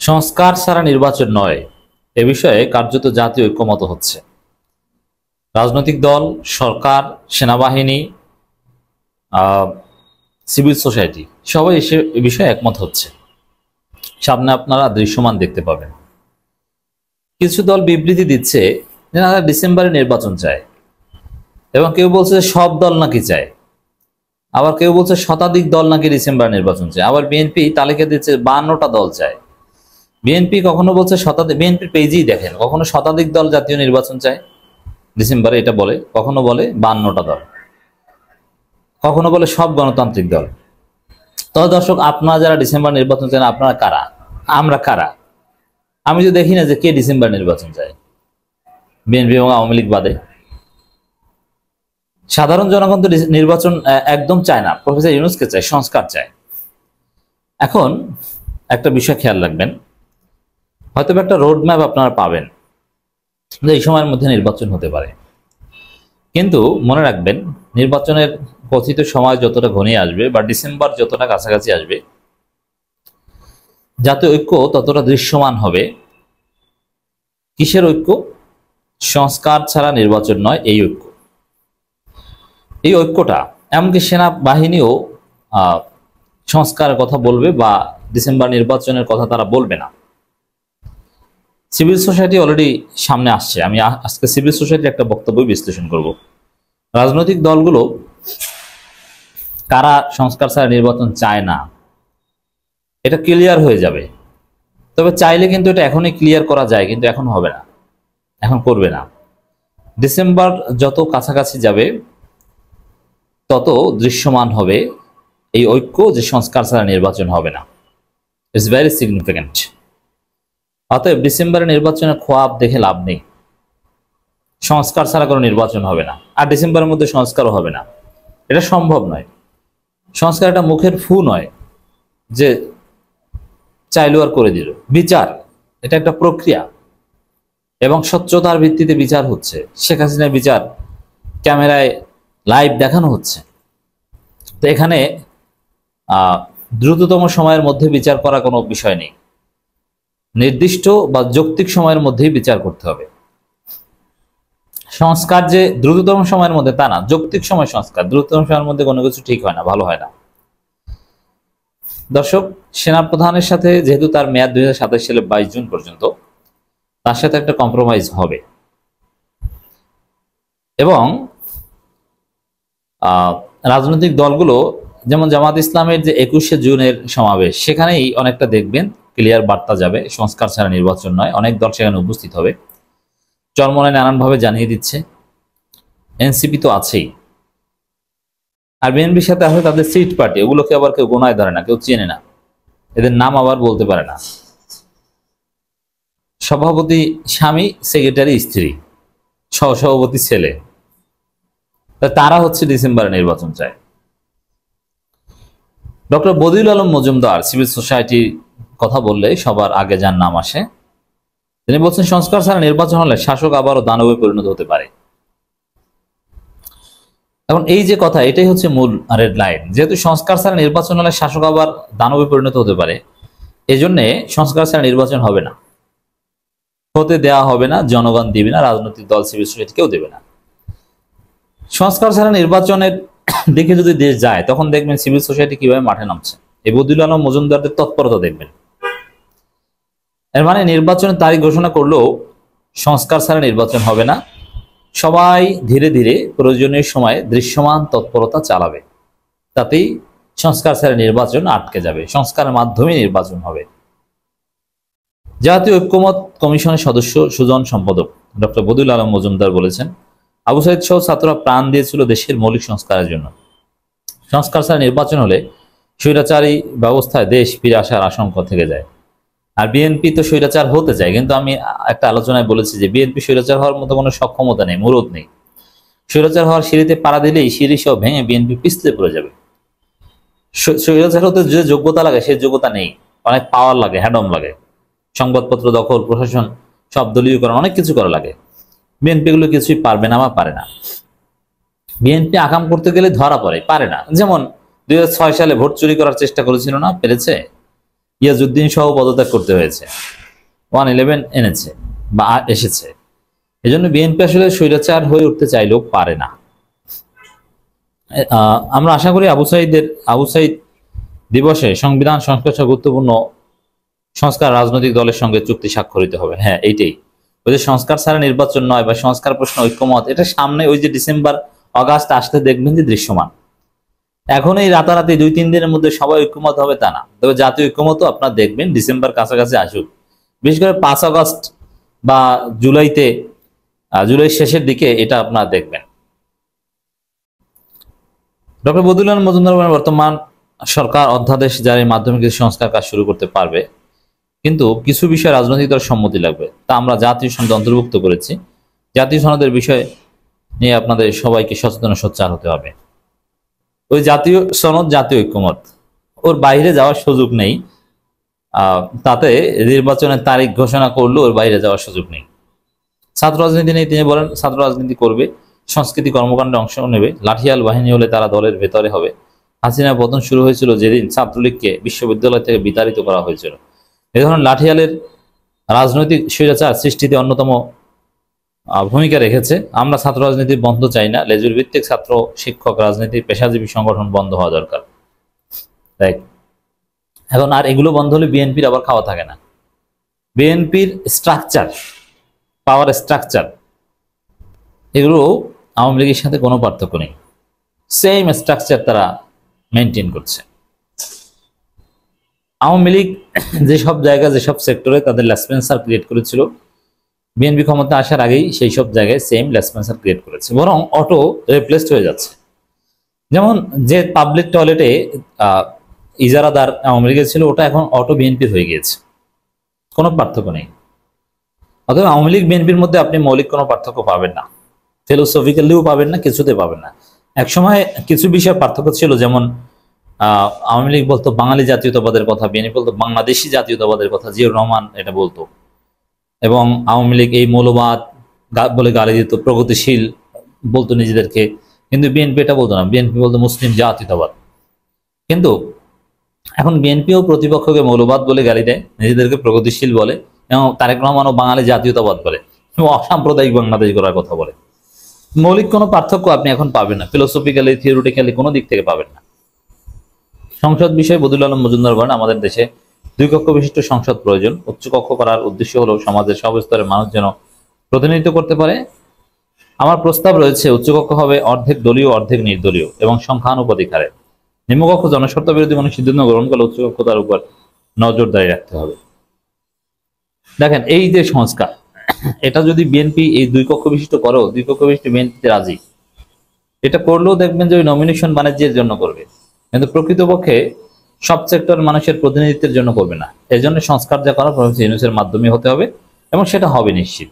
সংস্কার ছাড়া নির্বাচন নয়, এ বিষয়ে কার্যত জাতীয় ঐক্যমত হচ্ছে। রাজনৈতিক দল, সরকার, সেনাবাহিনী, সিভিল সোসাইটি সবাই এ বিষয়ে একমত হচ্ছে। সামনে আপনারা দৃশ্যমান দেখতে পাবেন। কিছু দল বিবৃতি দিচ্ছে যে না, ডিসেম্বরে নির্বাচন চায়, এবং কেউ বলছে সব দল নাকি চায়, আবার কেউ বলছে শতাধিক দল নাকি ডিসেম্বরে নির্বাচন চায়। আবার বিএনপি তালিকা দিচ্ছে 52টা দল চায়। বিএনপি কখনো বলছে বিএনপির পেজেই দেখেন, কখনো শতাধিক দল জাতীয় নির্বাচন চায় ডিসেম্বরে, এটা বলে, কখনো বলে 52টা দল, কখনো বলে সব গণতান্ত্রিক দল। তবে দর্শক, আপনারা যারা ডিসেম্বর নির্বাচন চান, আপনারা কারা? আমরা কারা? আমি তো দেখি না যে কে ডিসেম্বর নির্বাচন চায়, বিএনপি এবং আওয়ামী লীগ বাদে। সাধারণ জনগণ তো নির্বাচন একদম চায় না, প্রফেসর ইউনূসকে চায়, সংস্কার চায়। এখন একটা বিষয় খেয়াল রাখবেন, হয়তো একটা রোড ম্যাপ আপনারা পাবেন যে এই সময়ের মধ্যে নির্বাচন হতে পারে, কিন্তু মনে রাখবেন নির্বাচনের কথিত সময় যতটা ঘনিয়ে আসবে বা ডিসেম্বর যতটা কাছাকাছি আসবে, জাতীয় ঐক্য ততটা দৃশ্যমান হবে। কিসের ঐক্য? সংস্কার ছাড়া নির্বাচন নয়, এই ঐক্য। এই ঐক্যটা এমনকি সেনাবাহিনীও সংস্কারের কথা বলবে বা ডিসেম্বর নির্বাচনের কথা তারা বলবে না। সিভিল সোসাইটি অলরেডি সামনে আসছে। আমি আজকে সিভিল সোসাইটির একটা বক্তব্য বিশ্লেষণ করব। রাজনৈতিক দলগুলো কারা সংস্কার ছাড়া নির্বাচন চায় না এটা ক্লিয়ার হয়ে যাবে। তবে চাইলে কিন্তু এটা এখনই ক্লিয়ার করা যায়, কিন্তু এখন হবে না, এখন করবে না। ডিসেম্বর যত কাছাকাছি যাবে তত দৃশ্যমান হবে এই ঐক্য যে সংস্কার ছাড়া নির্বাচন হবে না। It's very significant. অতএব ডিসেম্বরে নির্বাচনের খোয়াব দেখে লাভ নেই। সংস্কার ছাড়া কোনো নির্বাচন হবে না, আর ডিসেম্বরের মধ্যে সংস্কারও হবে না, এটা সম্ভব নয়। সংস্কার একটা মুখের ফু নয় যে চাইলো আর করে দিল। বিচার এটা একটা প্রক্রিয়া, এবং স্বচ্ছতার ভিত্তিতে বিচার হচ্ছে। শেখ হাসিনার বিচার ক্যামেরায় লাইভ দেখানো হচ্ছে। তো এখানে দ্রুততম সময়ের মধ্যে বিচার করা কোনো বিষয় নেই, নির্দিষ্ট বা যৌক্তিক সময়ের মধ্যেই বিচার করতে হবে। সংস্কার যে দ্রুততম সময়ের মধ্যে তা না, যৌক্তিক সময় সংস্কার। দ্রুততম সময়ের মধ্যে কোনো কিছু ঠিক হয় না, ভালো হয় না। দর্শক, সেনাপ্রধানের সাথে যেহেতু তার মেয়াদ 2027 সালে 22 জুন পর্যন্ত, তার সাথে একটা কম্প্রোমাইজ হবে, এবং রাজনৈতিক দলগুলো যেমন জামাত ইসলামের যে 21শে জুনের সমাবেশ, সেখানেই অনেকটা দেখবেন ক্লিয়ার বার্তা যাবে, সংস্কার ছাড়া নির্বাচন নয়। অনেক দল সেখানে উপস্থিত হবে, চরমোনাই নানানভাবে জানিয়ে দিচ্ছে। এনসিপি তো আছেই, আর বিএনপির সাথে আছে তাদের সিট পার্টি, ওগুলোকে আবার কেউ গোনায় ধরে না, কেউ চেনে না, এদের নাম আবার বলতে পারে না। সভাপতি স্বামী, সেক্রেটারি স্ত্রী, সহসভাপতি ছেলে, তারা হচ্ছে ডিসেম্বরে নির্বাচন চায়। ডক্টর বদিউল আলম মজুমদার সিভিল সোসাইটির কথা বললে সবার আগে যার নাম আসে, তিনি বলছেন সংস্কার ছাড়া নির্বাচন হলে শাসক আবারও দানবে পরিণত হতে পারে। এখন এই যে কথা, এটাই হচ্ছে মূল রেড লাইন। যেহেতু সংস্কার ছাড়া নির্বাচন হলে শাসক আবার দানবে পরিণত হতে পারে, এজন্য সংস্কার ছাড়া নির্বাচন হবে না, হতে দেওয়া হবে না, জনগণ দিবে না, রাজনৈতিক দল, সিভিল সোসাইটি কেউ দেবে না। সংস্কার ছাড়া নির্বাচনের দিকে যদি দেশ যায়, তখন দেখবেন সিভিল সোসাইটি কিভাবে মাঠে নামছে। এই বদিউল আলম মজুমদারদের তৎপরতা দেখবেন। এর মানে নির্বাচনের তারিখ ঘোষণা করলেও সংস্কার ছাড়া নির্বাচন হবে না। সবাই ধীরে ধীরে প্রয়োজনীয় সময়ে দৃশ্যমান তৎপরতা চালাবে, তাতেই সংস্কার ছাড়া নির্বাচন আটকে যাবে, সংস্কারের মাধ্যমে নির্বাচন হবে। জাতীয় ঐক্যমত কমিশনের সদস্য সুজন সম্পাদক ডক্টর বদিউল আলম মজুমদার বলেছেন, আবু সাইদ সহ ছাত্ররা প্রাণ দিয়েছিল দেশের মৌলিক সংস্কারের জন্য। সংস্কার ছাড়া নির্বাচন হলে স্বৈরাচারী ব্যবস্থায় দেশ ফিরে আসার আশঙ্কা থেকে যায়। আর বিএনপি তো স্বৈরাচার হতে চায়, কিন্তু আমি একটা আলোচনায় বলেছি যে বিএনপি স্বৈরাচার হওয়ার মতো কোনো সক্ষমতা নেই, মুরদ নেই। স্বৈরাচার হওয়ার সিঁড়িতে পাড়া দিলেই সিঁড়ি সব ভেঙে বিএনপি পিছলে পড়ে যাবে। স্বৈরাচার হতে যে যোগ্যতা লাগে সেই যোগ্যতা নেই, অনেক পাওয়ার লাগে, হ্যাডম লাগে, সংবাদপত্র দখল, প্রশাসন সব দলীয়করণ, অনেক কিছু করা লাগে। বিএনপি গুলো কিছুই পারবে না বা পারে না। বিএনপি আকাম করতে গেলে ধরা পড়ে, পারে না। যেমন 2006 সালে ভোট চুরি করার চেষ্টা করেছিল না, পেরেছে? ইয়াজউদ্দিন সহ পদত্যাগ করতে হয়েছে, 111 এনেছে বা এসেছে। এজন্য বিএনপি আসলে স্বৈরাচার হয়ে উঠতে চাইলেও পারে না। আমরা আশা করি আবু সাঈদ দিবসে সংবিধান সংস্কার সহ গুরুত্বপূর্ণ সংস্কার রাজনৈতিক দলের সঙ্গে চুক্তি স্বাক্ষরিত হবে। হ্যাঁ, এইটাই, ওই যে সংস্কার ছাড়া নির্বাচন নয় বা সংস্কার প্রশ্ন ঐক্যমত, এটা সামনে ওই যে ডিসেম্বর অগাস্ট আসতে দেখবেন যে দৃশ্যমান। এখন এই রাতারাতি 2-3 দিনের মধ্যে সবাই ঐক্যমত হবে তা না, তবে জাতীয় ঐক্যমত আপনার দেখবেন ডিসেম্বর কাছাকাছি আসুক, বিশেষ করে 5 আগস্ট বা জুলাই শেষের দিকে এটা আপনারা দেখবেন। ডক্টর বদিউল আলম মজুমদার বলেন, বর্তমান সরকার অধ্যাদেশ জারির মাধ্যমে কিছু সংস্কার কাজ শুরু করতে পারবে, কিন্তু কিছু বিষয়ে রাজনৈতিক দলের সম্মতি লাগবে, তা আমরা জাতীয় সনদে অন্তর্ভুক্ত করেছি। জাতীয় সনদের বিষয় নিয়ে আপনাদের সবাইকে সচেতন সোচ্চার হতে হবে। ওই জাতীয় সনদ, জাতীয় ঐক্যমত, ওর বাইরে যাওয়ার সুযোগ নেই। তাতে নির্বাচনের তারিখ ঘোষণা করলেও ওর বাইরে যাওয়ার সুযোগ নেই। ছাত্র রাজনীতি নেই, তিনি বলেন ছাত্র রাজনীতি করবে, সংস্কৃতি কর্মকাণ্ডে অংশ নেবে, লাঠিয়াল বাহিনী হলে তারা দলের ভেতরে হবে। হাসিনা পতন শুরু হয়েছিল যেদিন ছাত্রলীগকে বিশ্ববিদ্যালয় থেকে বিতাড়িত করা হয়েছিল। এ ধরনের লাঠিয়ালের রাজনৈতিক স্বৈরাচার সৃষ্টিতে অন্যতম ভূমিকা রেখেছে। আমরা ছাত্র রাজনীতি বন্ধ চাই না, লেজুর ভিত্তিক ছাত্র শিক্ষক রাজনীতি পেশাজীবী সংগঠন বন্ধ হওয়া দরকার। এখন আর এগুলো বন্ধ হলে বিএনপির আবার খাওয়া থাকে না। বিএনপির স্ট্রাকচার, পাওয়ার স্ট্রাকচার, এগুলো আওয়ামী লীগের সাথে কোনো পার্থক্য নেই, সেম স্ট্রাকচার তারা মেনটেন করছে। আওয়ামী লীগ যেসব জায়গা, যেসব সেক্টরে তাদের লেসপেন্সার ক্রিয়েট করেছিল, বিএনপি ক্ষমতা আসার আগেই সেই সব জায়গায় সেম লেসপেন্সার ক্রিয়েট করেছে, বরং অটো রিপ্লেসড হয়ে যাচ্ছে। যেমন যে পাবলিক টয়লেটে ইজারাদার আওয়ামী লীগের ছিল, ওটা এখন অটো বিএনপির হয়ে গিয়েছে, কোনো পার্থক্য নেই। অথবা আওয়ামী লীগ বিএনপির মধ্যে আপনি মৌলিক কোনো পার্থক্য পাবেন না, ফিলোসফিক্যালিও পাবেন না, কিছুতে পাবেন না। একসময় কিছু বিষয়ে পার্থক্য ছিল, যেমন আওয়ামী লীগ বলতো বাঙালি জাতীয়তাবাদের কথা, বিএনপি বলতো বাংলাদেশি জাতীয়তাবাদের কথা, জিয়াউর রহমান এটা বলতো। এবং আওয়ামী লীগ এই মৌলবাদ বলে গালি দিত, প্রগতিশীল বলতো নিজেদেরকে, কিন্তু বিএনপি এটা বলতো না, বিএনপি বলতো মুসলিম জাতীয়তাবাদ। কিন্তু এখন বিএনপিও প্রতিপক্ষকে মৌলবাদ বলে গালি দেয়, নিজেদেরকে প্রগতিশীল বলে, এবং তারেক রহমানও বাঙালি জাতীয়তাবাদ বলে, এবং অসাম্প্রদায়িক বাংলাদেশ গড়ার কথা বলে। মৌলিক কোনো পার্থক্য আপনি এখন পাবেন না, ফিলোসফিক্যালি থিওরিটিক্যালি কোনো দিক থেকে পাবেন না। সংসদ বিষয়ে বদিউল আলম মজুমদার বলেন, আমাদের দেশে 2 কক্ষ বিশিষ্ট সংসদ প্রয়োজন। উচ্চ কক্ষ করার উদ্দেশ্য হলো সমাজের সব স্তরের মানুষ যেন প্রতিনিধিত্ব করতে পারে। আমার প্রস্তাব রয়েছে, উচ্চ কক্ষ হবে অর্ধেক দলীয় অর্ধেক নির্দলীয় এবং সংখ্যানুপাতিক হারে। নিম্নকক্ষ জনস্বার্থ বিরোধী কোনো সিদ্ধান্ত গ্রহণ করলে উচ্চ কক্ষ তার উপর নজরদারি রাখতে হবে। দেখেন, এই যে সংস্কার, এটা যদি বিএনপি এই 2 কক্ষ বিশিষ্ট করেও, 2 কক্ষ বিশিষ্ট বিএনপিতে রাজি, এটা করলেও দেখবেন যে ওই নমিনেশন বাণিজ্যের জন্য করবে, কিন্তু প্রকৃতপক্ষে সব সেক্টর মানুষের প্রতিনিধিত্বের জন্য করবে না। এই জন্য সংস্কার যা করা প্রফেসর ইউনূসের মাধ্যমে হতে হবে, এবং সেটা হবে নিশ্চিত।